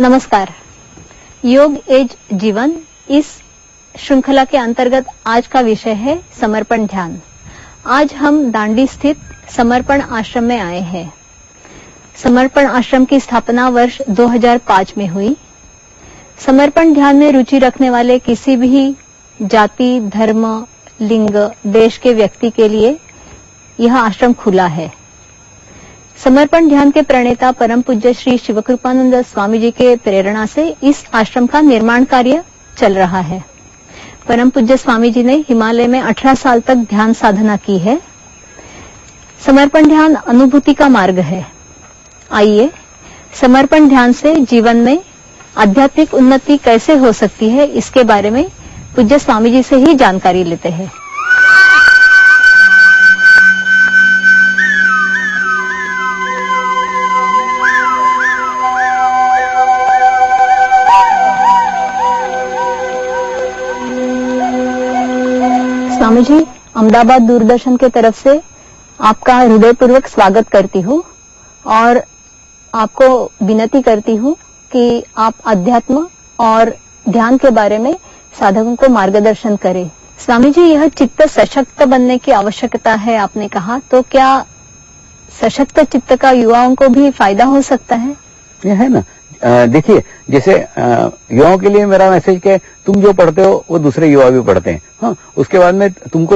नमस्कार। योग एज जीवन इस श्रृंखला के अंतर्गत आज का विषय है समर्पण ध्यान। आज हम दांडी स्थित समर्पण आश्रम में आए हैं। समर्पण आश्रम की स्थापना वर्ष 2005 में हुई। समर्पण ध्यान में रुचि रखने वाले किसी भी जाति, धर्म, लिंग, देश के व्यक्ति के लिए यह आश्रम खुला है। समर्पण ध्यान के प्रणेता परम पूज्य श्री शिवकृपानंद स्वामी जी के प्रेरणा से इस आश्रम का निर्माण कार्य चल रहा है। परम पूज्य स्वामी जी ने हिमालय में 18 साल तक ध्यान साधना की है। समर्पण ध्यान अनुभूति का मार्ग है। आइए समर्पण ध्यान से जीवन में आध्यात्मिक उन्नति कैसे हो सकती है, इसके बारे में पूज्य स्वामी जी से ही जानकारी लेते हैं। स्वामी जी, अहमदाबाद दूरदर्शन के तरफ से आपका हृदयपूर्वक स्वागत करती हूँ और आपको विनती करती हूँ कि आप अध्यात्म और ध्यान के बारे में साधकों को मार्गदर्शन करें। स्वामी जी, यह चित्त सशक्त बनने की आवश्यकता है आपने कहा, तो क्या सशक्त चित्त का युवाओं को भी फायदा हो सकता है? ये है ना, देखिए जैसे युवाओं के लिए मेरा मैसेज क्या है, तुम जो पढ़ते हो वो दूसरे युवा भी पढ़ते हैं। हाँ, उसके बाद में तुम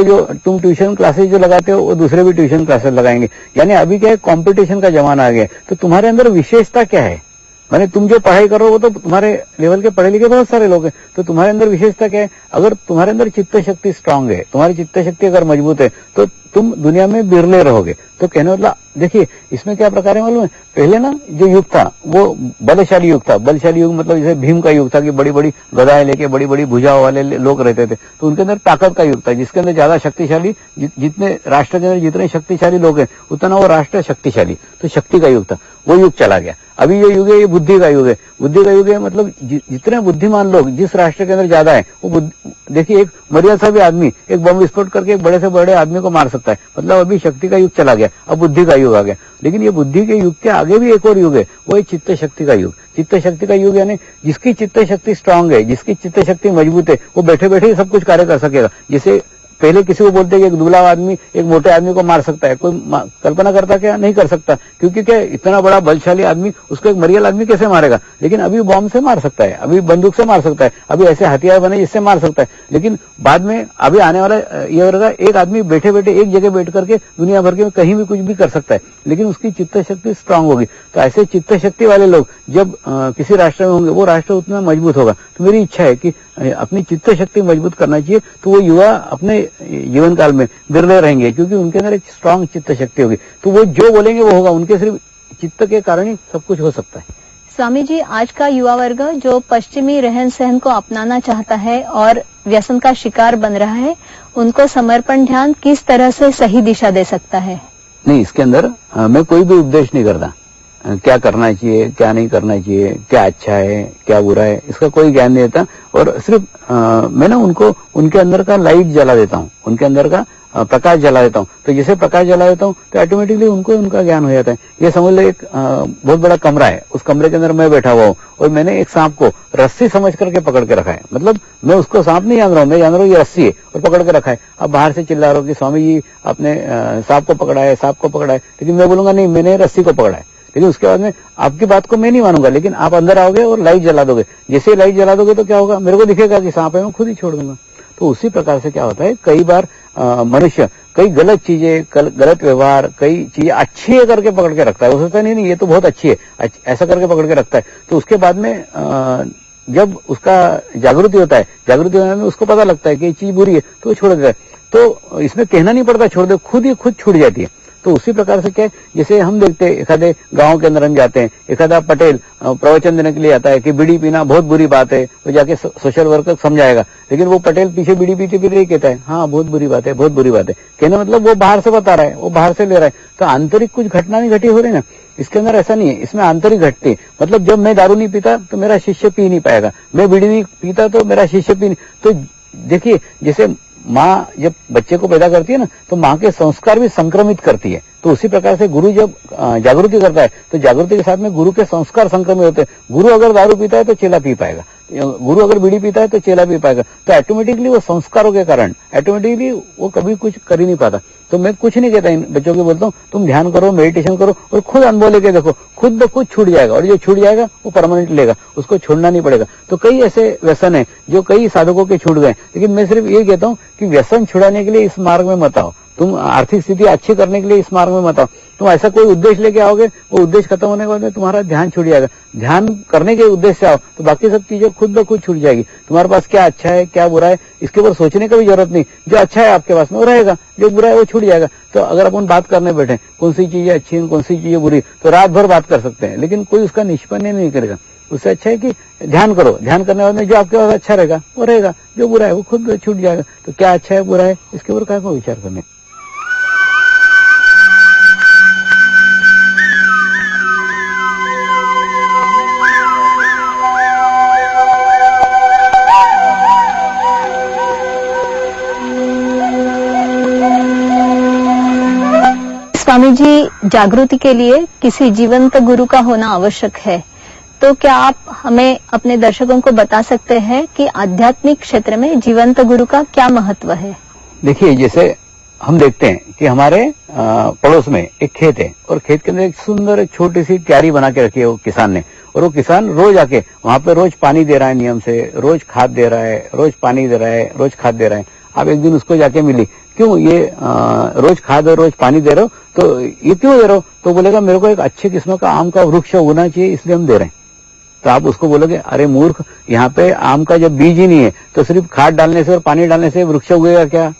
ट्यूशन क्लासेस जो लगाते हो वो दूसरे भी ट्यूशन क्लासेस लगाएंगे। यानी अभी क्या है, कंपटीशन का जमाना आ गया। तो तुम्हारे अंदर विशेषता क्या है? माने तुम जो पढ़ाई करो वो तो तुम्हारे लेवल के पढ़े लिखे बहुत सारे लोग हैं, तो तुम्हारे अंदर विशेषता क्या है? अगर तुम्हारे अंदर चित्त शक्ति स्ट्रांग है, तुम्हारी चित्त शक्ति अगर मजबूत है, तो तुम दुनिया में बिरले रहोगे। तो कहने मतलब देखिए इसमें क्या प्रकार है मालूम है? पहले ना जो युग था वो बलशाली युग था। बलशाली युग मतलब जैसे भीम का युग था कि बड़ी बड़ी गदाएं लेके बड़ी बड़ी भुजाओं वाले लोग रहते थे। तो उनके अंदर ताकत का युग था, जिसके अंदर ज्यादा शक्तिशाली, जितने राष्ट्र के अंदर जितने शक्तिशाली लोग हैं उतना वो राष्ट्र शक्तिशाली। तो शक्ति का युग था, वो युग चला गया। अभी ये युग है, ये बुद्धि का युग है। बुद्धि का युग है मतलब जितने बुद्धिमान लोग जिस राष्ट्र के अंदर ज्यादा है वो देखिए, एक मर्यादा सा भी आदमी एक बम विस्फोट करके एक बड़े से बड़े आदमी को मार सकता है। मतलब अभी शक्ति का युग चला गया, अब बुद्धि का युग आ गया। लेकिन ये बुद्धि के युग के आगे भी एक और युग है, वो है चित्त शक्ति का युग। चित्त शक्ति का युग यानी जिसकी चित्त शक्ति स्ट्रांग है, जिसकी चित्त शक्ति मजबूत है, वो बैठे बैठे सब कुछ कार्य कर सकेगा। जैसे पहले किसी को बोलते कि एक दूल्हा आदमी एक मोटे आदमी को मार सकता है, कोई कल्पना करता क्या? नहीं कर सकता, क्योंकि क्या इतना बड़ा बलशाली आदमी उसको एक मरियल आदमी कैसे मारेगा? लेकिन अभी बॉम्ब से मार सकता है, अभी बंदूक से मार सकता है, अभी ऐसे हथियार बने जिससे मार सकता है। लेकिन बाद में अभी आने वाला ये होगा, एक आदमी बैठे बैठे एक जगह बैठ करके दुनिया भर के कहीं भी कुछ भी कर सकता है, लेकिन उसकी चित्त शक्ति स्ट्रांग होगी। तो ऐसे चित्त शक्ति वाले लोग जब किसी राष्ट्र में होंगे, वो राष्ट्र उतना मजबूत होगा। तो मेरी इच्छा है कि अपनी चित्त शक्ति मजबूत करना चाहिए, तो वो युवा अपने जीवन काल में बिरले रहेंगे, क्योंकि उनके अंदर एक स्ट्रांग चित्त शक्ति होगी। तो वो जो बोलेंगे वो होगा, उनके सिर्फ चित्त के कारण ही सब कुछ हो सकता है। स्वामी जी, आज का युवा वर्ग जो पश्चिमी रहन सहन को अपनाना चाहता है और व्यसन का शिकार बन रहा है, उनको समर्पण ध्यान किस तरह से सही दिशा दे सकता है? नहीं, इसके अंदर मैं कोई भी उपदेश नहीं करता, क्या करना चाहिए, क्या नहीं करना चाहिए, क्या अच्छा है, क्या बुरा है, इसका कोई ज्ञान नहीं देता। और सिर्फ मैं ना उनको उनके अंदर का लाइट जला देता हूँ, उनके अंदर का प्रकाश जला देता हूँ। तो जैसे प्रकाश जला देता हूँ तो ऑटोमेटिकली उनको उनका ज्ञान हो जाता है। ये समझ लो एक बहुत बड़ा कमरा है, उस कमरे के अंदर मैं बैठा हुआ हूँ और मैंने एक सांप को रस्सी समझ करके पकड़ के रखा है। मतलब मैं उसको सांप नहीं जान रहा हूँ, मैं जान रहा हूँ ये रस्सी है और पकड़ के रखा है। अब बाहर से चिल्ला रहा हूँ कि स्वामी जी आपने सांप को पकड़ा है, सांप को पकड़ा है। लेकिन मैं बोलूंगा नहीं, मैंने रस्सी को पकड़ा है। लेकिन उसके बाद में आपकी बात को मैं नहीं मानूंगा, लेकिन आप अंदर आओगे और लाइट जला दोगे। जैसे लाइट जला दोगे तो क्या होगा, मेरे को दिखेगा कि सांप है, मैं खुद ही छोड़ दूंगा। तो उसी प्रकार से क्या होता है, कई बार मनुष्य कई गलत चीजें, गलत व्यवहार, कई चीजें अच्छी है करके पकड़ के रखता है। वो सोचता नहीं ये तो बहुत अच्छी है, ऐसा करके पकड़ के रखता है। तो उसके बाद में जब उसका जागृति होता है, जागृति होने में उसको पता लगता है कि ये चीज बुरी है, तो वो छोड़ देता है। तो इसमें कहना नहीं पड़ता छोड़ दे, खुद ही खुद छूट जाती है। तो उसी प्रकार से क्या है, जैसे हम देखते हैं एखादे गांव के अंदर हम जाते हैं, एखादा पटेल प्रवचन देने के लिए आता है कि बीड़ी पीना बहुत बुरी बात है, वो जाके सोशल वर्कर समझाएगा। लेकिन वो पटेल पीछे बीड़ी पीते पीते ही कहता है हाँ बहुत बुरी बात है, बहुत बुरी बात है। कहना मतलब वो बाहर से बता रहा है, वो बाहर से ले रहा है। तो आंतरिक कुछ घटना नहीं घटी हो रही ना, इसके अंदर ऐसा नहीं है, इसमें आंतरिक घटती है। मतलब जब मैं दारू नहीं पीता तो मेरा शिष्य पी नहीं पाएगा, मैं बीड़ी नहीं पीता तो मेरा शिष्य पी नहीं। तो देखिए जैसे माँ जब बच्चे को पैदा करती है ना, तो माँ के संस्कार भी संक्रमित करती है। तो उसी प्रकार से गुरु जब जागृति करता है तो जागृति के साथ में गुरु के संस्कार संक्रमित होते हैं। गुरु अगर दारू पीता है तो चेला पी पाएगा, गुरु अगर बीड़ी पीता है तो चेला पी पाएगा। तो ऑटोमेटिकली वो संस्कारों के कारण ऑटोमेटिकली वो कभी कुछ कर ही नहीं पाता। तो मैं कुछ नहीं कहता इन बच्चों को, बोलता हूँ तुम ध्यान करो, मेडिटेशन करो और खुद अनुभव लेके देखो, खुद ब खुद छूट जाएगा। और जो छूट जाएगा वो परमानेंट लेगा, उसको छोड़ना नहीं पड़ेगा। तो कई ऐसे व्यसन है जो कई साधकों के छूट गए, लेकिन मैं सिर्फ ये कहता हूँ कि व्यसन छुड़ाने के लिए इस मार्ग में मत आओ, तुम आर्थिक स्थिति अच्छी करने के लिए इस मार्ग में मत आओ। तुम ऐसा कोई उद्देश्य लेके आओगे, वो उद्देश्य खत्म होने के बाद में तुम्हारा ध्यान छूट जाएगा। ध्यान करने के उद्देश्य से आओ तो बाकी सब चीजें खुद ब खुद छूट जाएगी। तुम्हारे पास क्या अच्छा है क्या बुरा है इसके ऊपर सोचने का भी जरूरत नहीं। जो अच्छा है आपके पास में वो रहेगा, जो बुरा है वो छूट जाएगा। तो अगर अपन बात करने बैठे कौन सी चीजें अच्छी है कौन सी चीजें बुरी, तो रात भर बात कर सकते हैं, लेकिन कोई उसका निष्पन्न नहीं करेगा। उससे अच्छा है कि ध्यान करो, ध्यान करने बाद में जो आपके पास अच्छा रहेगा वो रहेगा, जो बुरा है वो खुद छूट जाएगा। तो क्या अच्छा है बुरा है इसके ऊपर क्या को विचार करने। स्वामी जी, जागृति के लिए किसी जीवंत गुरु का होना आवश्यक है, तो क्या आप हमें अपने दर्शकों को बता सकते हैं कि आध्यात्मिक क्षेत्र में जीवंत गुरु का क्या महत्व है? देखिए, जैसे हम देखते हैं कि हमारे पड़ोस में एक खेत है और खेत के अंदर एक सुंदर एक छोटी सी क्यारी बना के रखी है वो किसान ने, और वो किसान रोज आके वहां पे रोज पानी दे रहा है, नियम से रोज खाद दे रहा है, रोज पानी दे रहा है, रोज खाद दे रहा है। आप एक दिन उसको जाके मिली, क्यों ये रोज खाद और रोज पानी दे रहे हो, तो ये क्यों दे रहे हो? तो बोलेगा मेरे को एक अच्छे किस्म का आम का वृक्ष होना चाहिए इसलिए हम दे रहे हैं। तो आप उसको बोलोगे अरे मूर्ख, यहाँ पे आम का जब बीज ही नहीं है तो सिर्फ खाद डालने से और पानी डालने से वृक्ष उगेगा क्या?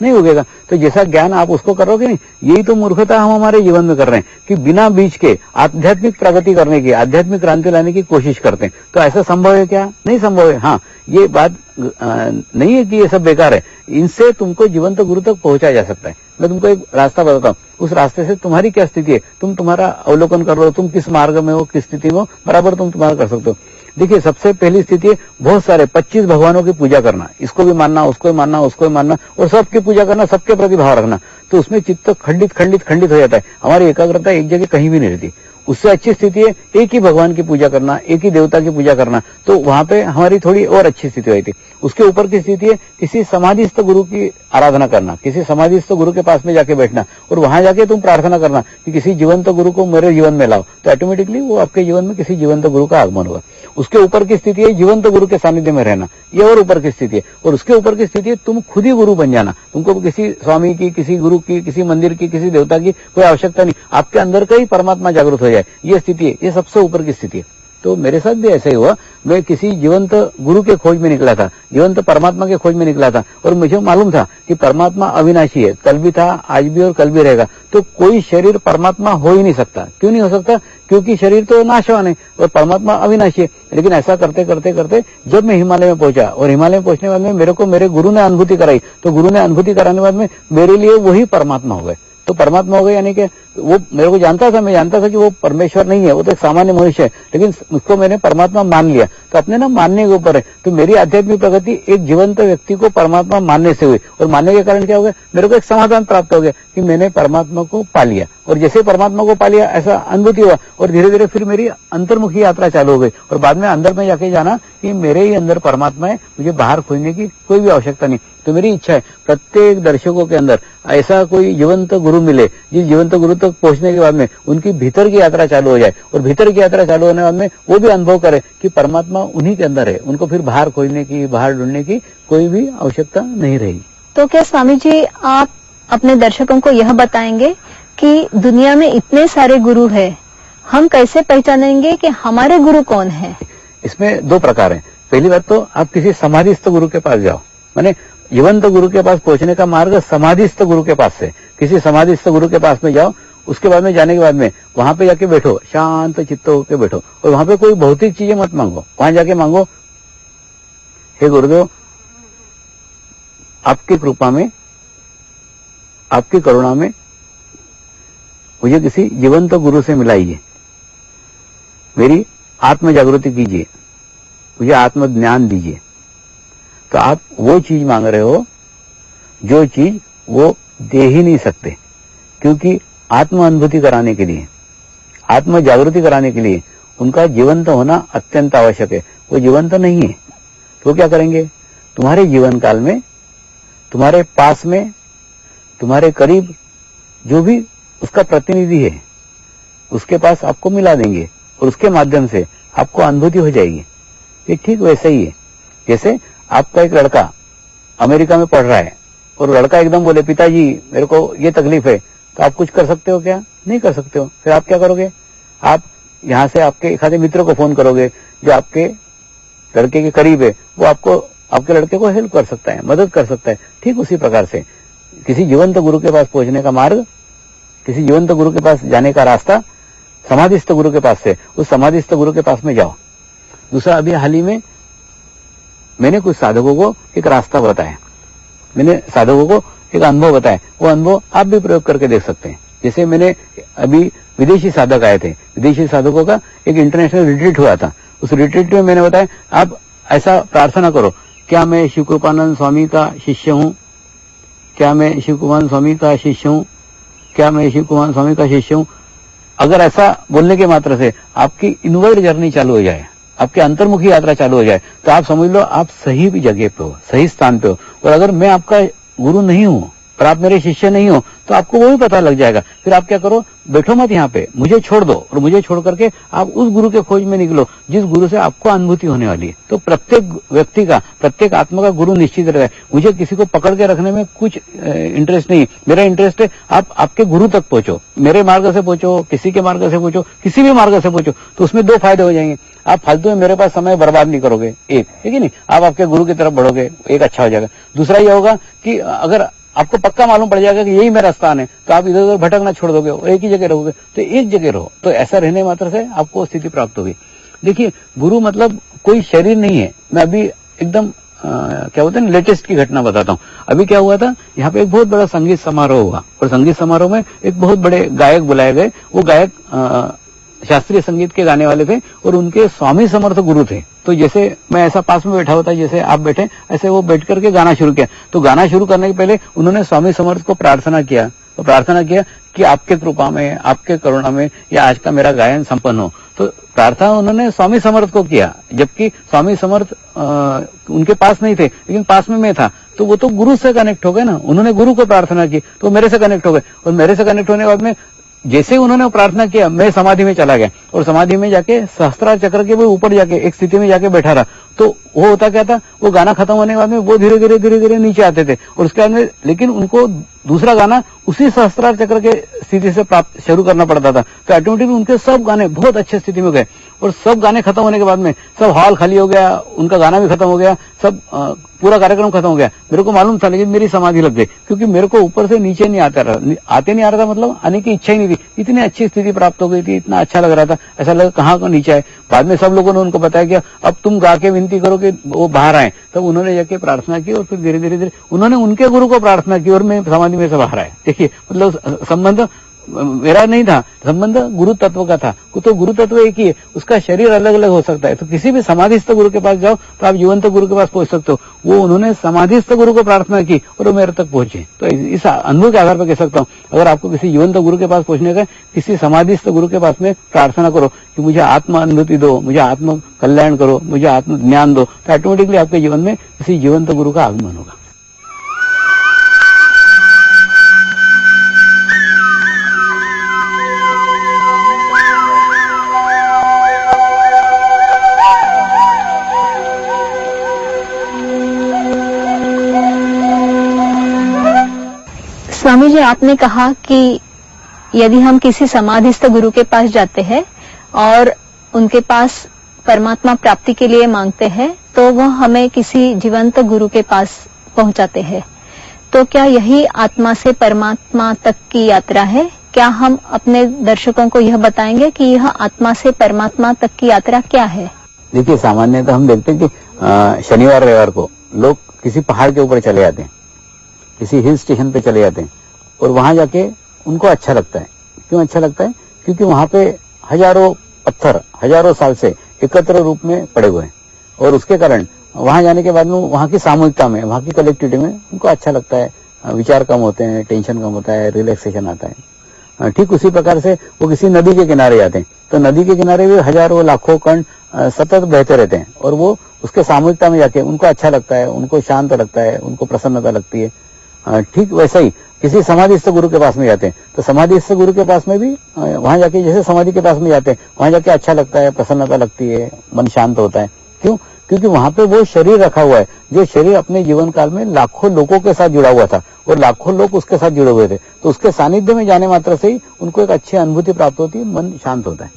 नहीं उगेगा। तो जैसा ज्ञान आप उसको करोगे नहीं, यही तो मूर्खता हम हमारे जीवन में कर रहे हैं कि बिना बीज के आध्यात्मिक प्रगति करने की, आध्यात्मिक क्रांति लाने की कोशिश करते हैं। तो ऐसा संभव है क्या? नहीं संभव है। हाँ, ये बात नहीं है कि ये सब बेकार है, इनसे तुमको जीवंत गुरु तक पहुंचा जा सकता है। मैं तुमको एक रास्ता बताता हूँ, उस रास्ते से तुम्हारी क्या स्थिति है तुम्हारा अवलोकन कर लो, तुम किस मार्ग में हो, किस स्थिति में हो, बराबर तुम तुम्हारा कर सकते हो। देखिए, सबसे पहली स्थिति है बहुत सारे 25 भगवानों की पूजा करना, इसको भी मानना, उसको भी मानना, उसको भी मानना, और सबकी पूजा करना, सबके प्रति भाव रखना। तो उसमें चित्त खंडित हो जाता है, हमारी एकाग्रता एक जगह कहीं भी नहीं रहती। उससे अच्छी स्थिति है एक ही भगवान की पूजा करना, एक ही देवता की पूजा करना, तो वहां पे हमारी थोड़ी और अच्छी स्थिति हुई थी। उसके ऊपर की स्थिति है किसी समाधिस्थ गुरु की आराधना करना, किसी समाधिस्थ गुरु के पास में जाके बैठना और वहां जाके तुम प्रार्थना करना कि किसी जीवंत गुरु को मेरे जीवन में लाओ, तो ऑटोमेटिकली वो आपके जीवन में किसी जीवंत गुरु का आगमन होगा। उसके ऊपर की स्थिति है जीवंत गुरु के सानिध्य में रहना, ये और ऊपर की स्थिति है। और उसके ऊपर की स्थिति है तुम खुद ही गुरु बन जाना, तुमको किसी स्वामी की, किसी गुरु की, किसी मंदिर की, किसी देवता की कोई आवश्यकता नहीं, आपके अंदर का ही परमात्मा जागृत हो जाए, ये स्थिति है। ये सबसे ऊपर की स्थिति है। तो मेरे साथ भी ऐसा ही हुआ, मैं किसी जीवंत गुरु के खोज में निकला था, जीवंत परमात्मा के खोज में निकला था, और मुझे मालूम था कि परमात्मा अविनाशी है, कल भी था, आज भी और कल भी रहेगा। तो कोई शरीर परमात्मा हो ही नहीं सकता। क्यों नहीं हो सकता? क्योंकि शरीर तो नाशवान है और परमात्मा अविनाशी है। लेकिन ऐसा करते करते करते जब मैं हिमालय में पहुंचा, और हिमालय में पहुंचने के बाद में मेरे को मेरे गुरु ने अनुभूति कराई, तो गुरु ने अनुभूति कराने के बाद में मेरे लिए वही परमात्मा हो गए। तो परमात्मा हो गए यानी कि वो मेरे को जानता था, मैं जानता था कि वो परमेश्वर नहीं है, वो तो एक सामान्य मनुष्य है, लेकिन उसको मैंने परमात्मा मान लिया। तो अपने ना मानने के ऊपर है। तो मेरी आध्यात्मिक प्रगति एक जीवंत व्यक्ति को परमात्मा मानने से हुई, और मानने के कारण क्या हो गया, मेरे को एक समाधान प्राप्त हो गया कि मैंने परमात्मा को पा लिया। और जैसे परमात्मा को पा लिया ऐसा अनुभूति हुआ, और धीरे धीरे फिर मेरी अंतर्मुखी यात्रा चालू हो गई, और बाद में अंदर में जाके जाना कि मेरे ही अंदर परमात्मा है, मुझे बाहर खोजने की कोई भी आवश्यकता नहीं। तो मेरी इच्छा है प्रत्येक दर्शकों के अंदर ऐसा कोई जीवंत गुरु मिले, जिस जीवंत गुरु तक पहुंचने के बाद में उनकी भीतर की यात्रा चालू हो जाए, और भीतर की यात्रा चालू होने के बाद में वो भी अनुभव करे कि परमात्मा उन्हीं के अंदर है, उनको फिर बाहर खोजने की, बाहर ढूंढने की कोई भी आवश्यकता नहीं रहेगी। तो क्या स्वामी जी, आप अपने दर्शकों को यह बताएंगे कि दुनिया में इतने सारे गुरु हैं, हम कैसे पहचानेंगे कि हमारे गुरु कौन है? इसमें दो प्रकार है। पहली बात तो आप किसी समाधिस्थ गुरु के पास जाओ, माने जीवंत गुरु के पास पहुंचने का मार्ग समाधिस्थ गुरु के पास से, किसी समाधिस्थ गुरु के पास में जाओ। उसके बाद में जाने के बाद में वहां पे जाके बैठो, शांत चित्त होकर बैठो, और वहां पे कोई भौतिक चीजें मत मांगो। वहां जाके मांगो, हे गुरुदेव, आपकी कृपा में, आपकी करुणा में मुझे किसी जीवंत गुरु से मिलाइए, मेरी आत्म जागृति कीजिए, मुझे आत्म ज्ञान दीजिए। तो आप वो चीज मांग रहे हो जो चीज वो दे ही नहीं सकते, क्योंकि आत्म अनुभूति कराने के लिए, आत्म जागृति कराने के लिए उनका जीवंत होना अत्यंत आवश्यक है। वो जीवंत नहीं है तो क्या करेंगे? तुम्हारे जीवन काल में, तुम्हारे पास में, तुम्हारे करीब जो भी उसका प्रतिनिधि है उसके पास आपको मिला देंगे और उसके माध्यम से आपको अनुभूति हो जाएगी। ये ठीक वैसे ही है जैसे आपका एक लड़का अमेरिका में पढ़ रहा है और लड़का एकदम बोले पिताजी मेरे को ये तकलीफ है, तो आप कुछ कर सकते हो क्या? नहीं कर सकते हो। फिर आप क्या करोगे? आप यहां से आपके एक आधे मित्र को फोन करोगे जो आपके लड़के के करीब है, वो आपको आपके लड़के को हेल्प कर सकता है, मदद कर सकता है। ठीक उसी प्रकार से किसी जीवंत गुरु के पास पहुंचने का मार्ग, किसी जीवंत गुरु के पास जाने का रास्ता समाधिस्थ गुरु के पास से उस समाधिस्थ गुरु के पास में जाओ। दूसरा, अभी हाल ही में मैंने कुछ साधकों को एक रास्ता बताया, मैंने साधकों को एक अनुभव बताया, वो अनुभव आप भी प्रयोग करके देख सकते हैं। जैसे मैंने अभी विदेशी साधक आए थे, विदेशी साधकों का एक इंटरनेशनल रिट्रीट हुआ था। उस रिट्रीट में मैंने बताया आप ऐसा प्रार्थना करो, क्या मैं शिव कृपानंद स्वामी का शिष्य हूं? क्या मैं शिव कुमार स्वामी का शिष्य हूं? क्या मैं शिव कुमार स्वामी का शिष्य हूं? अगर ऐसा बोलने के मात्र से आपकी इनवर्ड जर्नी चालू हो जाए, आपकी अंतर्मुखी यात्रा चालू हो जाए, तो आप समझ लो आप सही भी जगह पे हो, सही स्थान पे हो। और अगर मैं आपका गुरु नहीं हूं और आप मेरे शिष्य नहीं हो तो आपको वो भी पता लग जाएगा। फिर आप क्या करो, बैठो मत यहाँ पे, मुझे छोड़ दो और मुझे छोड़ करके आप उस गुरु के खोज में निकलो जिस गुरु से आपको अनुभूति होने वाली है। तो प्रत्येक व्यक्ति का, प्रत्येक आत्मा का गुरु निश्चित रहता है। मुझे किसी को पकड़ के रखने में कुछ इंटरेस्ट नहीं, मेरा इंटरेस्ट है आप आपके गुरु तक पहुंचो, मेरे मार्ग से पहुंचो, किसी के मार्ग से पहुंचो, किसी भी मार्ग से पहुंचो। तो उसमें दो फायदे हो जाएंगे, आप फालतू में मेरे पास समय बर्बाद नहीं करोगे, एक, ठीक है नहीं, आप आपके गुरु की तरफ बढ़ोगे, एक अच्छा हो जाएगा। दूसरा यह होगा कि अगर आपको पक्का मालूम पड़ जाएगा कि यही मेरा स्थान है तो आप इधर उधर भटकना छोड़ दोगे और एक ही जगह रहोगे। तो एक जगह रहो, तो ऐसा रहने मात्र से आपको स्थिति प्राप्त होगी। देखिए, गुरु मतलब कोई शरीर नहीं है। मैं अभी एकदम क्या बोलते हैं लेटेस्ट की घटना बताता हूँ। अभी क्या हुआ था, यहाँ पे एक बहुत बड़ा संगीत समारोह हुआ और संगीत समारोह में एक बहुत बड़े गायक बुलाए गए। वो गायक शास्त्रीय संगीत के गाने वाले थे और उनके स्वामी समर्थ गुरु थे। तो जैसे मैं ऐसा पास में बैठा होता, जैसे आप बैठे, ऐसे वो बैठ करके गाना शुरू किया। तो गाना शुरू करने के पहले उन्होंने स्वामी समर्थ को प्रार्थना किया, तो प्रार्थना किया कि आपके कृपा में, आपके करुणा में ये आज का मेरा गायन संपन्न हो। तो प्रार्थना उन्होंने स्वामी समर्थ को किया, जबकि स्वामी समर्थ उनके पास नहीं थे, लेकिन पास में मैं था। तो वो तो गुरु से कनेक्ट हो गए ना, उन्होंने गुरु को प्रार्थना की तो मेरे से कनेक्ट हो गए। और मेरे से कनेक्ट होने के बाद में जैसे ही उन्होंने प्रार्थना किया, मैं समाधि में चला गया और समाधि में जाके सहस्त्रार चक्र के भी ऊपर जाके एक स्थिति में जाके बैठा रहा। तो वो होता क्या था, वो गाना खत्म होने के बाद में वो धीरे धीरे नीचे आते थे और उसके बाद में लेकिन उनको दूसरा गाना उसी सहस्त्रार चक्र के स्थिति से प्राप्त शुरू करना पड़ता था। तो ऑटोमेटिकली उनके सब गाने बहुत अच्छे स्थिति में गए और सब गाने खत्म होने के बाद में सब हॉल खाली हो गया, उनका गाना भी खत्म हो गया, सब पूरा कार्यक्रम खत्म हो गया। मेरे को मालूम था, लेकिन मेरी समाधि लग गई, क्योंकि मेरे को ऊपर से नीचे नहीं आता रहा, आते नहीं आ रहा था, मतलब आने की इच्छा ही नहीं थी। इतनी अच्छी स्थिति प्राप्त हो गई थी, इतना अच्छा लग रहा था, ऐसा लगा कहाँ का नीचे आए। बाद में सब लोगों ने उनको बताया कि अब तुम गा के विनती करो कि वो बाहर आए। तब उन्होंने जाके प्रार्थना की और फिर धीरे धीरे उन्होंने उनके गुरु को प्रार्थना की और मैं समाधि में से बाहर आया। देखिए, मतलब संबंध मेरा नहीं था, संबंध गुरु तत्व का था। तो गुरु तत्व एक ही है, उसका शरीर अलग अलग हो सकता है। तो किसी भी समाधिस्थ गुरु के पास जाओ तो आप जीवंत गुरु के पास पहुंच सकते हो। वो उन्होंने समाधिस्थ गुरु को प्रार्थना की और वो मेरे तक पहुंचे। तो इस अनुभव के आधार पर कह सकता हूँ, अगर आपको किसी जीवंत गुरु के पास पहुंचने का, किसी समाधिस्थ गुरु के पास में प्रार्थना करो कि मुझे आत्म अनुभूति दो, मुझे आत्म कल्याण करो, मुझे आत्म ज्ञान दो, तो ऑटोमेटिकली आपके जीवन में किसी जीवंत गुरु का आगमन होगा। स्वामी जी, आपने कहा कि यदि हम किसी समाधिस्थ गुरु के पास जाते हैं और उनके पास परमात्मा प्राप्ति के लिए मांगते हैं तो वह हमें किसी जीवंत गुरु के पास पहुंचाते हैं। तो क्या यही आत्मा से परमात्मा तक की यात्रा है? क्या हम अपने दर्शकों को यह बताएंगे कि यह आत्मा से परमात्मा तक की यात्रा क्या है? देखिए, सामान्यतः हम देखते हैं कि शनिवार रविवार को लोग किसी पहाड़ के ऊपर चले जाते हैं, किसी हिल स्टेशन पे चले जाते हैं और वहां जाके उनको अच्छा लगता है। क्यों अच्छा लगता है? क्योंकि वहां पे हजारों पत्थर हजारों साल से एकत्र रूप में पड़े हुए हैं और उसके कारण वहां जाने के बाद में वहां की सामूहिकता में, वहां की कलेक्टिविटी में उनको अच्छा लगता है, विचार कम होते हैं, टेंशन कम होता है, रिलैक्सेशन आता है। ठीक उसी प्रकार से वो किसी नदी के किनारे जाते हैं तो नदी के किनारे भी हजारों लाखों कण सतत बहते रहते हैं और वो उसके सामूहिकता में जाके उनको अच्छा लगता है, उनको शांत लगता है, उनको प्रसन्नता लगती है। ठीक वैसा ही किसी समाधिस्थ गुरु के पास में जाते हैं तो समाधिस्थ गुरु के पास में भी वहां जाके जैसे समाधि के पास में जाते हैं वहां जाके अच्छा लगता है, प्रसन्नता लगती है, मन शांत होता है। क्यों? क्योंकि वहां पे वो शरीर रखा हुआ है जो शरीर अपने जीवन काल में लाखों लोगों के साथ जुड़ा हुआ था और लाखों लोग उसके साथ जुड़े हुए थे, तो उसके सानिध्य में जाने मात्र से ही उनको एक अच्छी अनुभूति प्राप्त होती है, मन शांत होता है।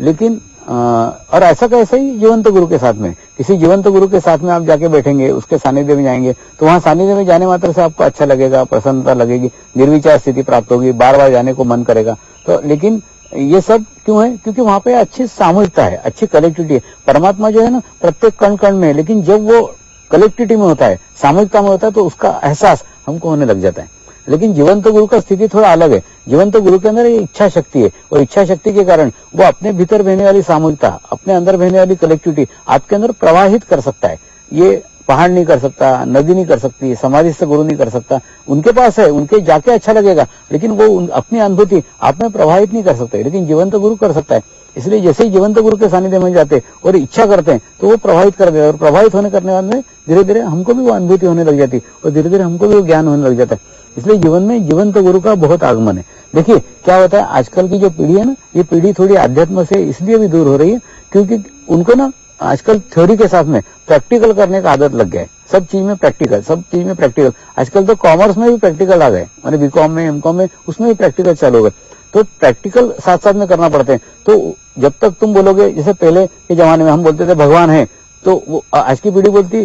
लेकिन और ऐसा कैसे ही जीवंत गुरु के साथ में, किसी जीवंत गुरु के साथ में आप जाके बैठेंगे, उसके सानिध्य में जाएंगे तो वहां सानिध्य में जाने मात्र से आपको अच्छा लगेगा, प्रसन्नता लगेगी, निर्विचार स्थिति प्राप्त होगी, बार बार जाने को मन करेगा। तो लेकिन ये सब क्यों है? क्योंकि वहां पे अच्छी सामूहिकता है, अच्छी कलेक्टिविटी है। परमात्मा जो है ना प्रत्येक कण कण में, लेकिन जब वो कलेक्टिविटी में होता है, सामूहिकता में होता है तो उसका एहसास हमको होने लग जाता है। लेकिन जीवंत गुरु का स्थिति थोड़ा अलग है। जीवंत गुरु के अंदर एक इच्छा शक्ति है और इच्छा शक्ति के कारण वो अपने भीतर बहने वाली सामूहिकता, अपने अंदर बहने वाली कलेक्टिविटी आपके अंदर प्रवाहित कर सकता है। ये पहाड़ नहीं कर सकता, नदी नहीं कर सकती, समाधि से गुरु नहीं कर सकता। उनके पास है, उनके जाके अच्छा लगेगा, लेकिन वो अपनी अनुभूति आप में प्रभावित नहीं कर सकते, लेकिन जीवंत गुरु कर सकता है। इसलिए जैसे ही जीवंत गुरु के सानिध्य में जाते और इच्छा करते हैं तो वो प्रभावित कर देता है और प्रभावित होने करने बाद में धीरे धीरे हमको भी वो अनुभूति होने लग जाती और धीरे धीरे हमको भी वो ज्ञान होने लग जाता है। इसलिए जीवन में जीवंत गुरु का बहुत आगमन है। देखिए क्या होता है, आजकल की जो पीढ़ी है ना, ये पीढ़ी थोड़ी आध्यात्म से इसलिए भी दूर हो रही है क्योंकि उनको ना आजकल थ्योरी के साथ में प्रैक्टिकल करने का आदत लग गया है। सब चीज में प्रैक्टिकल, सब चीज में प्रैक्टिकल। आजकल तो कॉमर्स में भी प्रैक्टिकल आ गए, माने बीकॉम में, एमकॉम में, उसमें भी प्रैक्टिकल चालू हो गए। तो प्रैक्टिकल साथ साथ में करना पड़ते हैं। तो जब तक तुम बोलोगे, जैसे पहले के जमाने में हम बोलते थे भगवान है, तो वो आज की पीढ़ी बोलती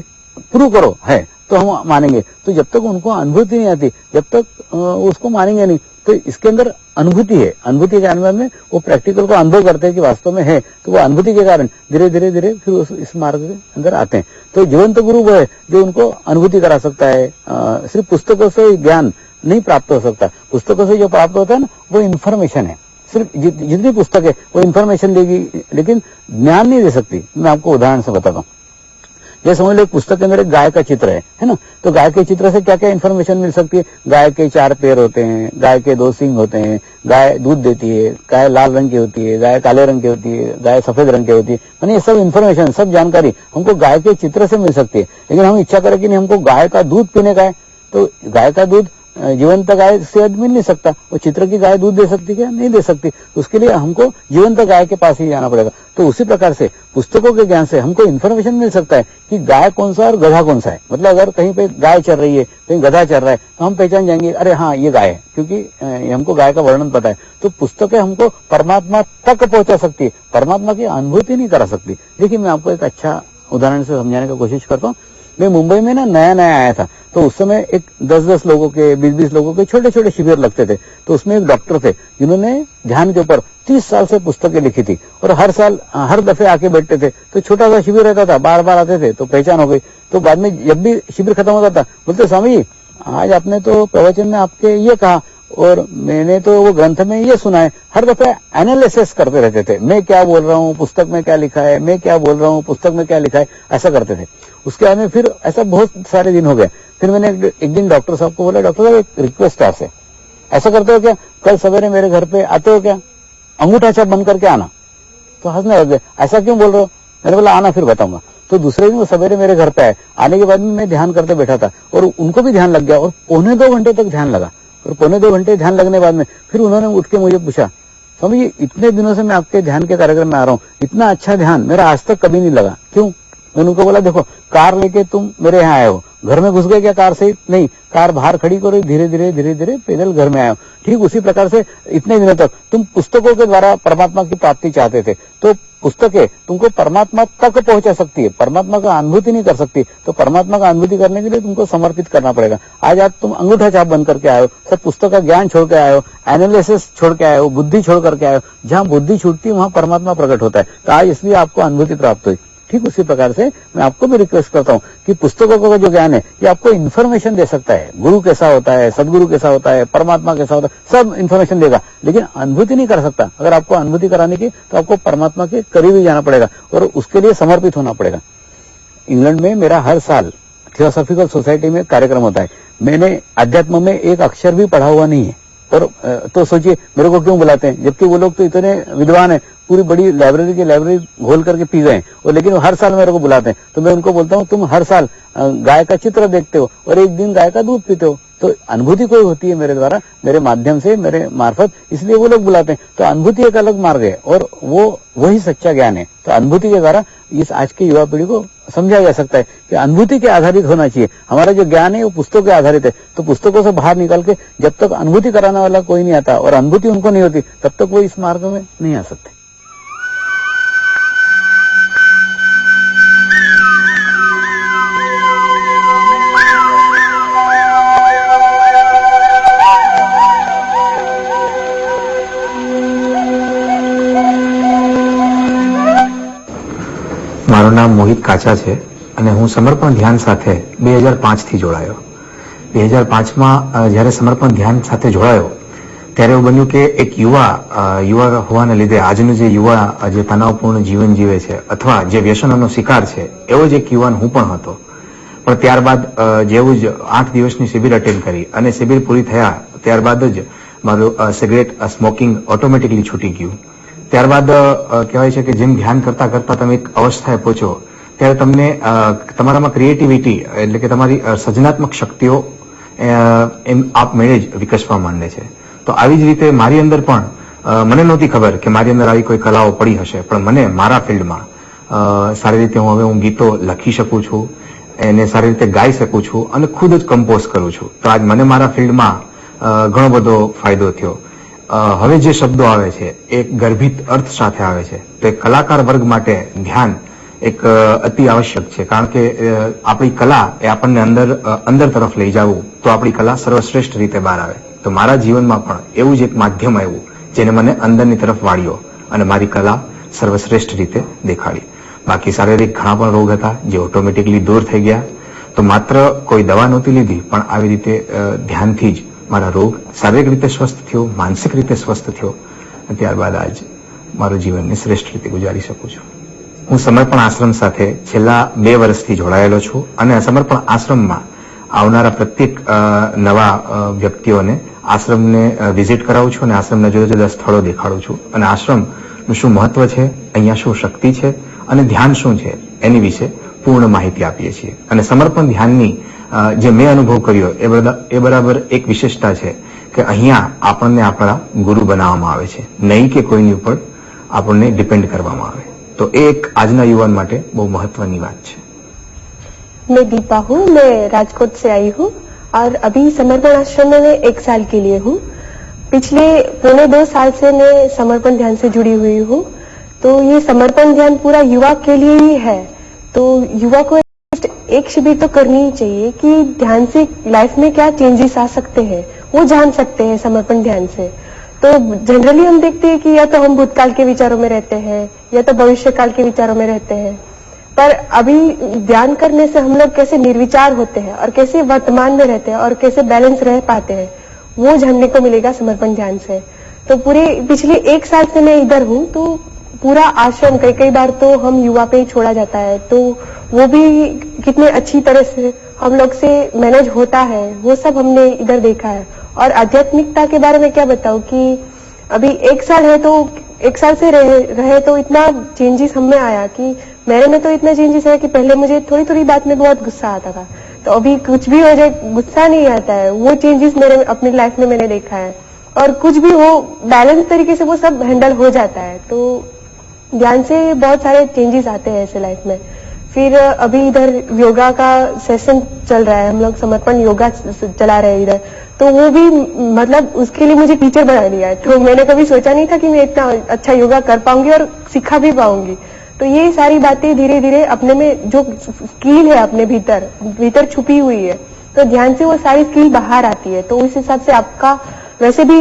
प्रूव करो है तो हम मानेंगे। तो जब तक उनको अनुभूति नहीं आती, जब तक उसको मानेंगे नहीं। तो इसके अंदर अनुभूति है, अनुभूति के आने में वो प्रैक्टिकल को अनुभव करते हैं कि वास्तव में है, तो वो अनुभूति के कारण धीरे धीरे धीरे फिर इस मार्ग के अंदर आते हैं। तो जीवंत गुरु वो है जो उनको अनुभूति करा सकता है। सिर्फ पुस्तकों से ज्ञान नहीं प्राप्त हो सकता, पुस्तकों से जो प्राप्त होता है ना वो इन्फॉर्मेशन है। सिर्फ जितनी पुस्तक है वो इन्फॉर्मेशन देगी, लेकिन ज्ञान नहीं दे सकती। मैं आपको उदाहरण से बताता हूँ। जैसे समझ लो एक पुस्तक के अंदर एक गाय का चित्र है ना, तो गाय के चित्र से क्या क्या इन्फॉर्मेशन मिल सकती है? गाय के 4 पैर होते हैं, गाय के 2 सींग होते हैं, गाय दूध देती है, गाय लाल रंग की होती है, गाय काले रंग की होती है, गाय सफेद रंग की होती है। यानी ये सब इन्फॉर्मेशन, सब जानकारी हमको गाय के चित्र से मिल सकती है। लेकिन हम इच्छा करें कि नहीं हमको गाय का दूध पीने का है, तो गाय का दूध जीवंत गाय से मिल नहीं सकता। वो चित्र की गाय दूध दे सकती क्या? नहीं दे सकती। उसके लिए हमको जीवंत गाय के पास ही जाना पड़ेगा। तो उसी प्रकार से पुस्तकों के ज्ञान से हमको इन्फॉर्मेशन मिल सकता है कि गाय कौन सा और गधा कौन सा है। मतलब अगर कहीं पे गाय चल रही है, कहीं गधा चल रहा है, तो हम पहचान जाएंगे, अरे हाँ ये गाय है, क्योंकि हमको गाय का वर्णन पता है। तो पुस्तकें हमको परमात्मा तक पहुंचा सकती है, परमात्मा की अनुभूति नहीं करा सकती। देखिए मैं आपको एक अच्छा उदाहरण से समझाने की कोशिश करता हूँ। मैं मुंबई में ना नया नया आया था, तो उस समय एक 10-10 लोगों के, 20-20 लोगों के छोटे छोटे शिविर लगते थे। तो उसमें एक डॉक्टर थे जिन्होंने ध्यान के ऊपर 30 साल से पुस्तकें लिखी थी और हर साल हर दफे आके बैठते थे। तो छोटा सा शिविर रहता था, बार बार आते थे, तो पहचान हो गई। तो बाद में जब भी शिविर खत्म होता था बोलते, स्वामी जी आज आपने तो प्रवचन में आपके ये कहा और मैंने तो वो ग्रंथ में ये सुना है। हर दफे एनालिसिस करते रहते थे, मैं क्या बोल रहा हूँ, पुस्तक में क्या लिखा है, मैं क्या बोल रहा हूँ, पुस्तक में क्या लिखा है, ऐसा करते थे। उसके बाद में फिर ऐसा बहुत सारे दिन हो गए। फिर मैंने एक दिन डॉक्टर साहब को बोला, डॉक्टर साहब एक रिक्वेस्ट है आपसे, ऐसा करते हो क्या, कल सवेरे मेरे घर पे आते हो क्या, अंगूठा छाप बन करके आना। तो हंसने लगे, ऐसा क्यों बोल रहे हो? मैंने बोला आना फिर बताऊंगा। तो दूसरे दिन वो सवेरे मेरे घर पे आए। आने के बाद में मैं ध्यान करते बैठा था और उनको भी ध्यान लग गया और 1.25 घंटे तक ध्यान लगा। और 1.25 घंटे ध्यान लगने के बाद में फिर उन्होंने उठ के मुझे पूछा, स्वामी जी इतने दिनों से मैं आपके ध्यान के कार्यक्रम में आ रहा हूँ, इतना अच्छा ध्यान मेरा आज तक कभी नहीं लगा, क्यों? मैंने उनको बोला, देखो कार लेके तुम मेरे यहाँ आए हो, घर में घुस गए क्या कार से? नहीं, कार बाहर खड़ी करो, धीरे धीरे पैदल घर में आए हो। ठीक उसी प्रकार से इतने दिनों तक तुम पुस्तकों के द्वारा परमात्मा की प्राप्ति चाहते थे, तो पुस्तकें तुमको परमात्मा तक पहुंचा सकती है, परमात्मा का अनुभूति नहीं कर सकती। तो परमात्मा का अनुभूति करने के लिए तुमको समर्पित करना पड़ेगा। आज आप तुम अंगूठा छाप बन करके आए हो, सब पुस्तक का ज्ञान छोड़ के आए हो, एनालिसिस छोड़ के आए हो, बुद्धि छोड़ करके आए हो। जहां बुद्धि छूटती है वहां परमात्मा प्रकट होता है। तो आज इसलिए आपको अनुभूति प्राप्त हुई। ठीक उसी प्रकार से मैं आपको भी रिक्वेस्ट करता हूं कि पुस्तकों का जो ज्ञान है ये आपको इन्फॉर्मेशन दे सकता है। गुरु कैसा होता है, सदगुरु कैसा होता है, परमात्मा कैसा होता है, सब इन्फॉर्मेशन देगा, लेकिन अनुभूति नहीं कर सकता। अगर आपको अनुभूति कराने की तो आपको परमात्मा के करीब ही जाना पड़ेगा और उसके लिए समर्पित होना पड़ेगा। इंग्लैंड में मेरा हर साल थियोसॉफिकल सोसाइटी में कार्यक्रम होता है। मैंने अध्यात्म में एक अक्षर भी पढ़ा हुआ नहीं है, और तो सोचिए मेरे को क्यों बुलाते हैं, जबकि वो लोग तो इतने विद्वान हैं, पूरी बड़ी लाइब्रेरी घोल करके पी गए, और लेकिन वो हर साल मेरे को बुलाते हैं। तो मैं उनको बोलता हूँ तुम हर साल गाय का चित्र देखते हो और एक दिन गाय का दूध पीते हो, तो अनुभूति कोई होती है मेरे द्वारा, मेरे माध्यम से, मेरे मार्फत, इसलिए वो लोग बुलाते हैं। तो अनुभूति एक अलग मार्ग है और वो वही सच्चा ज्ञान है। तो अनुभूति के द्वारा इस आज की युवा पीढ़ी को समझा जा सकता है कि अनुभूति के आधारित होना चाहिए। हमारा जो ज्ञान है वो पुस्तकों के आधारित है, तो पुस्तकों से बाहर निकल के जब तक अनुभूति कराने वाला कोई नहीं आता और अनुभूति उनको नहीं होती, तब तक वो इस मार्ग में नहीं आ सकते। મારું નામ મોહિત કાચા છે અને હું સમર્પણ ધ્યાન સાથે 2005 થી જોડાયો। 2005માં જ્યારે સમર્પણ ધ્યાન સાથે જોડાયો ત્યારે એવું બન્યું કે એક યુવા હોવાને લીધે આજનું જે યુવા જે તણાવપૂર્ણ જીવન જીવે છે અથવા જે વ્યસનોનો શિકાર છે એવો જ એક યુવાન હું પણ હતો। પણ ત્યારબાદ જેવું જ 8 દિવસની શિબિર અટેન્ડ કરી અને શિબિર પૂરી થયા ત્યારબાદ જ મારું સિગરેટ સ્મોકિંગ ઓટોમેટિકલી છૂટી ગયું। ત્યારબાદ કહેવાય છે કે જેમ ધ્યાન કરતા કરતા તમે એક અવસ્થાએ પહોંચો ત્યારે તમને તમારામાં ક્રિએટિવિટી એટલે કે તમારી સર્જનાત્મક શક્તિઓ એમ આપમેળે જ વિકસવા માંડે છે। તો આવી જ રીતે મારી અંદર પણ મને નહોતી ખબર કે મારી અંદર આવી કોઈ કલાઓ પડી હશે, પણ મને મારા ફિલ્ડમાં સારી રીતે હું ગીતો લખી શકું છું, એને સારી રીતે ગાઈ શકું છું અને ખુદ જ કમ્પોઝ કરું છું। તો આજ મને મારા ફિલ્ડમાં ઘણો બધો ફાયદો થયો। હવે જે શબ્દો આવે છે એ ગર્ભિત અર્થ સાથે આવે છે, તો એક કલાકાર વર્ગ માટે ધ્યાન એક અતિ આવશ્યક છે, કારણ કે આપણી કલા એ આપણને અંદર તરફ લઈ જવું તો આપણી કલા સર્વશ્રેષ્ઠ રીતે બહાર આવે। તો મારા જીવનમાં પણ એવું જ એક માધ્યમ આવ્યું જેને મને અંદરની તરફ વાળ્યો અને મારી કલા સર્વશ્રેષ્ઠ રીતે દેખાડી। બાકી શારીરિક ઘણા પણ રોગ હતા જે ઓટોમેટિકલી દૂર થઈ ગયા। તો માત્ર કોઈ દવા નહોતી લીધી, પણ આવી રીતે ધ્યાનથી જ મારા રોગ શારીરિક રીતે સ્વસ્થ થયો, માનસિક રીતે સ્વસ્થ થયો, ત્યારબાદ આજ મારું જીવનને શ્રેષ્ઠ રીતે ગુજારી શકું છું। હું સમર્પણ આશ્રમ સાથે છેલ્લા 2 વર્ષથી જોડાયેલો છું અને સમર્પણ આશ્રમમાં આવનારા પ્રત્યેક નવા વ્યક્તિઓને આશ્રમને વિઝિટ કરાવું છું અને આશ્રમના જુદા જુદા સ્થળો દેખાડું છું અને આશ્રમનું શું મહત્વ છે, અહીંયા શું શક્તિ છે અને ધ્યાન શું છે એની વિશે પૂર્ણ માહિતી આપીએ છીએ। અને સમર્પણ ધ્યાનની જે મેં અનુભવ કર્યો એ બરાબર એક વિશેષતા છે કે અહીંયા આપણને આપણા ગુરુ બનાવવામાં આવે છે, નહીં કે કોઈની ઉપર આપણને ડિપેન્ડ કરવામાં આવે। તો એ એક આજના યુવાન માટે બહુ મહત્વની વાત છે। मैं दीपा हूँ, मैं राजकोट से आई हूँ और अभी समर्पण आश्रम में 1 साल के लिए हूँ। पिछले 1.25 साल से मैं समर्पण ध्यान से जुड़ी हुई हूँ। तो ये समर्पण ध्यान पूरा युवा के लिए ही है। तो युवा को एक शिविर तो करनी ही चाहिए कि ध्यान से लाइफ में क्या चेंजेस आ सकते हैं वो जान सकते हैं समर्पण ध्यान से। तो जनरली हम देखते हैं कि या तो हम भूतकाल के विचारों में रहते हैं या तो भविष्य काल के विचारों में रहते हैं, पर अभी ध्यान करने से हम लोग कैसे निर्विचार होते हैं और कैसे वर्तमान में रहते हैं और कैसे बैलेंस रह पाते हैं वो जानने को मिलेगा समर्पण ध्यान से। तो पूरे पिछले 1 साल से मैं इधर हूँ। तो पूरा आश्रम कई बार तो हम युवा पे ही छोड़ा जाता है, तो वो भी कितने अच्छी तरह से हम लोग से मैनेज होता है वो सब हमने इधर देखा है। और आध्यात्मिकता के बारे में क्या बताऊं कि अभी 1 साल है, तो 1 साल से रहे तो इतना चेंजेस हम में आया कि मेरे में तो इतना चेंजेस है कि पहले मुझे थोड़ी थोड़ी बात में बहुत गुस्सा आता था, तो अभी कुछ भी हो जाए गुस्सा नहीं आता है। वो चेंजेस मेरे अपनी लाइफ में मैंने देखा है और कुछ भी हो बैलेंस तरीके से वो सब हैंडल हो जाता है। तो ध्यान से बहुत सारे चेंजेस आते हैं ऐसे लाइफ में। फिर अभी इधर योगा का सेशन चल रहा है, हम लोग समर्पण योगा चला रहे हैं इधर, तो वो भी मतलब उसके लिए मुझे टीचर बना दिया है। तो मैंने कभी सोचा नहीं था कि मैं इतना अच्छा योगा कर पाऊंगी और सिखा भी पाऊंगी। तो ये सारी बातें धीरे धीरे अपने में जो स्किल है अपने भीतर छुपी हुई है, तो ध्यान से वो सारी स्किल बाहर आती है। तो उस हिसाब से आपका वैसे भी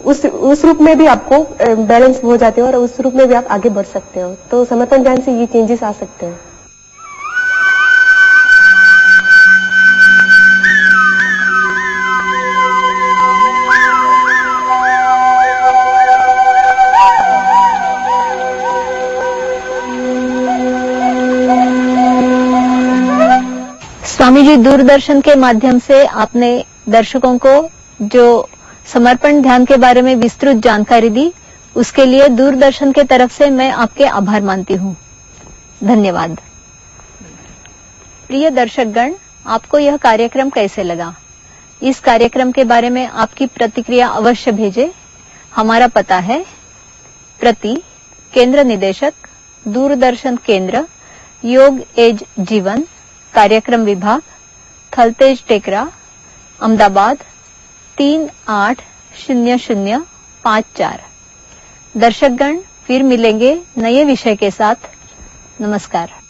उस रूप में भी आपको बैलेंस हो जाते हो और उस रूप में भी आप आगे बढ़ सकते हो। तो समर्पण ध्यान से ये चेंजेस आ सकते हैं। स्वामी जी, दूरदर्शन के माध्यम से आपने दर्शकों को जो समर्पण ध्यान के बारे में विस्तृत जानकारी दी, उसके लिए दूरदर्शन के तरफ से मैं आपके आभार मानती हूँ। धन्यवाद। प्रिय दर्शकगण, आपको यह कार्यक्रम कैसे लगा? इस कार्यक्रम के बारे में आपकी प्रतिक्रिया अवश्य भेजें। हमारा पता है प्रति केंद्र निदेशक, दूरदर्शन केंद्र, योग एज जीवन, कार्यक्रम विभाग, थलतेज टेकरा, अहमदाबाद 380054। दर्शकगण, फिर मिलेंगे नए विषय के साथ। नमस्कार।